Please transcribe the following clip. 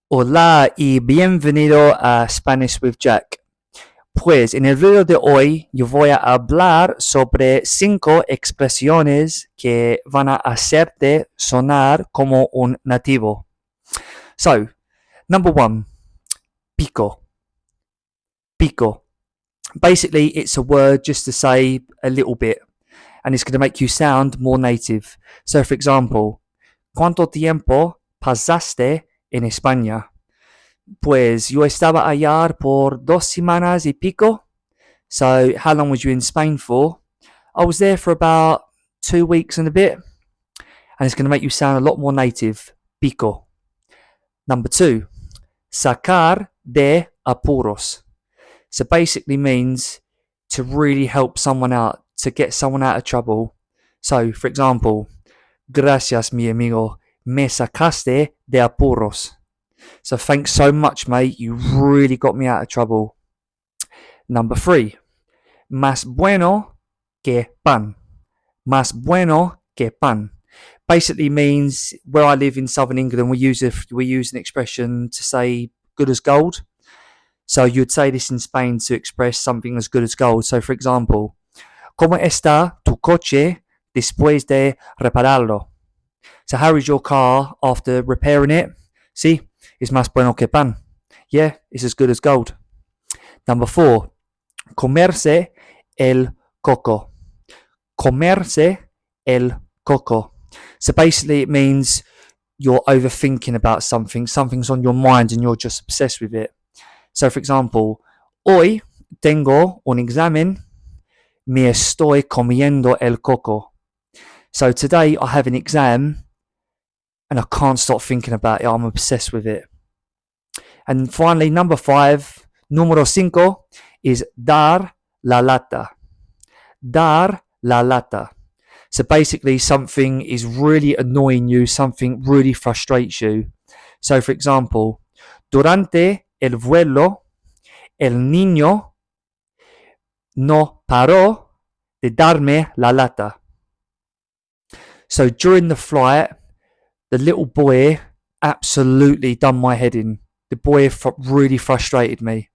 Hola y bienvenido a Spanish with Jack. Pues en el video de hoy yo voy a hablar sobre 5 expresiones que van a hacerte sonar como un nativo. So, number 1, pico. Pico. Basically, it's a word just to say a little bit, and it's going to make you sound more native. So, for example, ¿Cuánto tiempo pasaste en España? Pues yo estaba allá por 2 semanas y pico. So, how long was you in Spain for? I was there for about 2 weeks and a bit. And it's going to make you sound a lot more native. Pico. Number 2, sacar de apuros. So, basically means to really help someone out, to get someone out of trouble. So, for example, gracias, mi amigo. Me sacaste de apuros. So thanks so much, mate. You really got me out of trouble. Number 3, más bueno que pan. Más bueno que pan. Basically means where I live in southern England, we use an expression to say good as gold. So you'd say this in Spain to express something as good as gold. So for example, ¿Cómo está tu coche después de repararlo? So how is your car after repairing it? See, it's más bueno que pan. Yeah, it's as good as gold. Number 4, comerse el coco. Comerse el coco. So basically it means you're overthinking about something. Something's on your mind and you're just obsessed with it. So for example, hoy tengo un examen. Me estoy comiendo el coco. So today I have an exam and I can't stop thinking about it. I'm obsessed with it. And finally, number 5, número 5, is dar la lata. Dar la lata. So basically, something is really annoying you, something really frustrates you. So, for example, durante el vuelo, el niño no paró de darme la lata. So, during the flight, the little boy absolutely done my head in. The boy really frustrated me.